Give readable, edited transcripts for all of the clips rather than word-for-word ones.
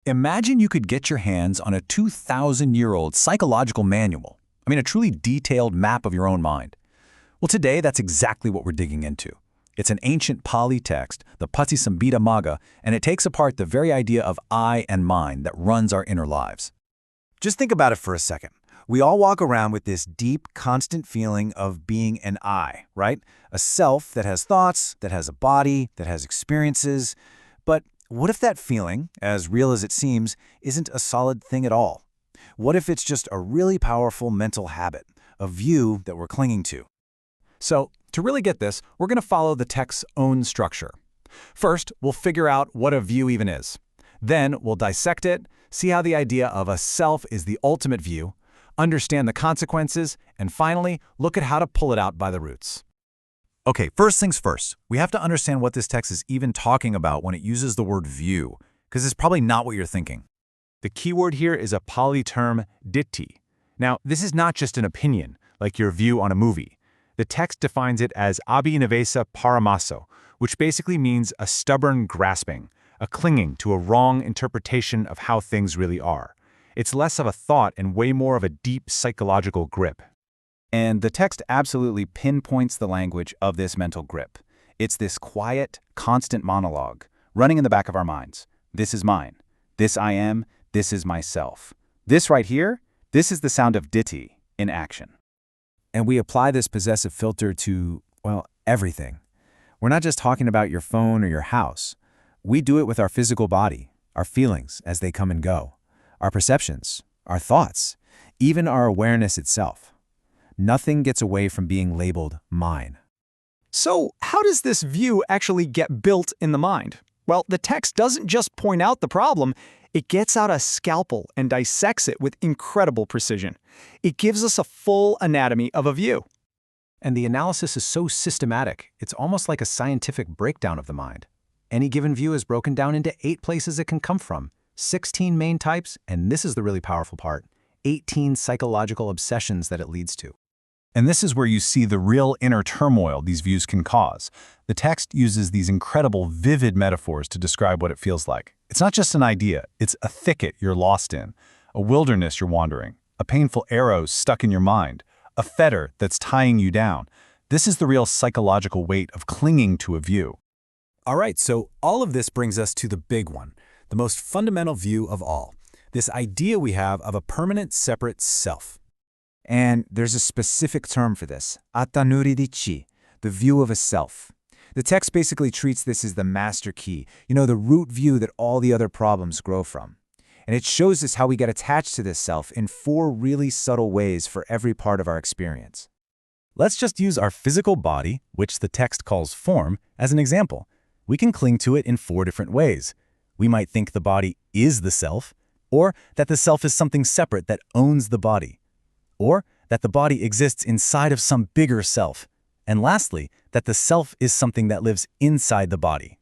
Imagine you could get your hands on a 2,000-year-old psychological manual. A truly detailed map of your own mind. Well, today, that's exactly what we're digging into. It's an ancient Pali text, the Paṭisambhidāmagga, and it takes apart the very idea of I and mine that runs our inner lives. Just think about it for a second. We all walk around with this deep, constant feeling of being an I, right? A self that has thoughts, that has a body, that has experiences. But what if that feeling, as real as it seems, isn't a solid thing at all? What if it's just a really powerful mental habit, a view that we're clinging to? So, to really get this, we're going to follow the text's own structure. First, we'll figure out what a view even is. Then, we'll dissect it, see how the idea of a self is the ultimate view, understand the consequences, and finally, look at how to pull it out by the roots. Okay, first things first. We have to understand what this text is even talking about when it uses the word view, because it's probably not what you're thinking. The key word here is a Pali term, diṭṭhi. Now, this is not just an opinion, like your view on a movie. The text defines it as abhinavesa paramaso, which basically means a stubborn grasping, a clinging to a wrong interpretation of how things really are. It's less of a thought and way more of a deep psychological grip. And the text absolutely pinpoints the language of this mental grip. It's this quiet, constant monologue, running in the back of our minds. This is mine. This I am. This is myself. This right here, this is the sound of diṭṭhi in action. And we apply this possessive filter to, well, everything. We're not just talking about your phone or your house. We do it with our physical body, our feelings as they come and go, our perceptions, our thoughts, even our awareness itself. Nothing gets away from being labeled mine. So, how does this view actually get built in the mind? Well, the text doesn't just point out the problem, it gets out a scalpel and dissects it with incredible precision. It gives us a full anatomy of a view. And the analysis is so systematic, it's almost like a scientific breakdown of the mind. Any given view is broken down into 8 places it can come from, 16 main types, and this is the really powerful part, 18 psychological obsessions that it leads to. And this is where you see the real inner turmoil these views can cause. The text uses these incredible, vivid metaphors to describe what it feels like. It's not just an idea, it's a thicket you're lost in, a wilderness you're wandering, a painful arrow stuck in your mind, a fetter that's tying you down. This is the real psychological weight of clinging to a view. All right, so all of this brings us to the big one, the most fundamental view of all, this idea we have of a permanent, separate self. And there's a specific term for this, diṭṭhi, the view of a self. The text basically treats this as the master key, the root view that all the other problems grow from. And it shows us how we get attached to this self in 4 really subtle ways for every part of our experience. Let's just use our physical body, which the text calls form, as an example. We can cling to it in 4 different ways. We might think the body is the self, or that the self is something separate that owns the body, or that the body exists inside of some bigger self, and lastly, that the self is something that lives inside the body.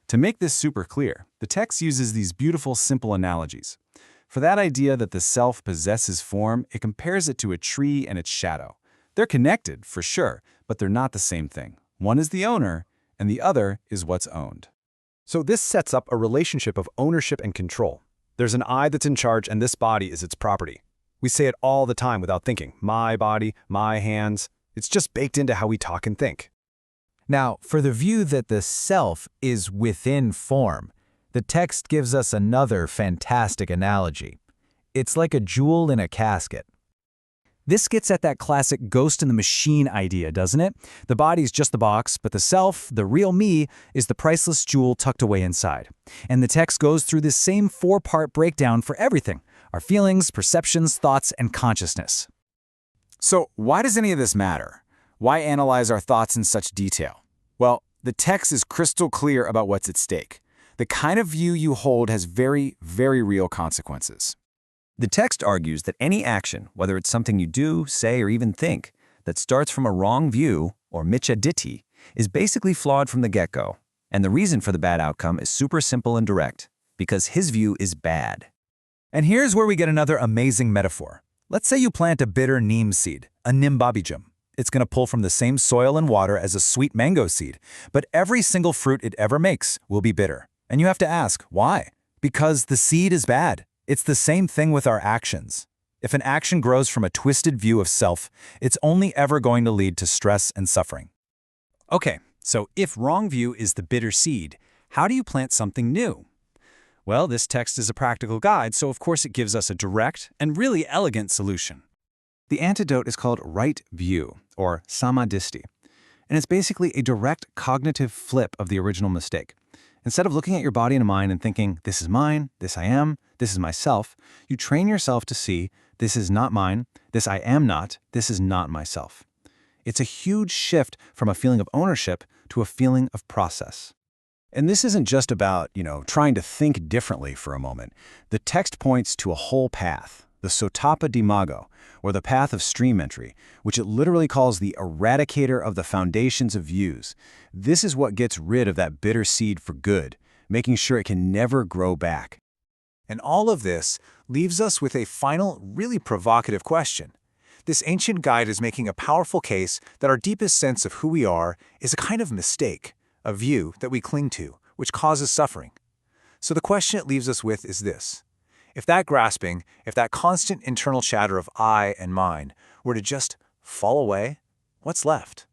To make this super clear, the text uses these beautiful, simple analogies. For that idea that the self possesses form, it compares it to a tree and its shadow. They're connected, for sure, but they're not the same thing. One is the owner, and the other is what's owned. So this sets up a relationship of ownership and control. There's an I that's in charge, and this body is its property. We say it all the time without thinking. My body, my hands. It's just baked into how we talk and think. Now, for the view that the self is within form, the text gives us another fantastic analogy. It's like a jewel in a casket. This gets at that classic ghost in the machine idea, doesn't it? The body's just the box, but the self, the real me, is the priceless jewel tucked away inside. And the text goes through this same 4-part breakdown for everything: our feelings, perceptions, thoughts, and consciousness. So why does any of this matter? Why analyze our thoughts in such detail? Well, the text is crystal clear about what's at stake. The kind of view you hold has very, very real consequences. The text argues that any action, whether it's something you do, say, or even think, that starts from a wrong view, or miccha diṭṭhi, is basically flawed from the get-go. And the reason for the bad outcome is super simple and direct, because his view is bad. And here's where we get another amazing metaphor. Let's say you plant a bitter neem seed, a nimbabijam. It's going to pull from the same soil and water as a sweet mango seed, but every single fruit it ever makes will be bitter. And you have to ask, why? Because the seed is bad. It's the same thing with our actions. If an action grows from a twisted view of self, it's only ever going to lead to stress and suffering. Okay, so if wrong view is the bitter seed, how do you plant something new? Well, this text is a practical guide, so of course it gives us a direct and really elegant solution. The antidote is called right view, or samadhisti, and it's basically a direct cognitive flip of the original mistake. Instead of looking at your body and mind and thinking, this is mine, this I am, this is myself, you train yourself to see, this is not mine, this I am not, this is not myself. It's a huge shift from a feeling of ownership to a feeling of process. And this isn't just about, trying to think differently for a moment. The text points to a whole path, the Sotapadimagga, or the path of stream entry, which it literally calls the eradicator of the foundations of views. This is what gets rid of that bitter seed for good, making sure it can never grow back. And all of this leaves us with a final, really provocative question. This ancient guide is making a powerful case that our deepest sense of who we are is a kind of mistake, a view that we cling to, which causes suffering. So the question it leaves us with is this. If that grasping, if that constant internal chatter of I and mine were to just fall away, what's left?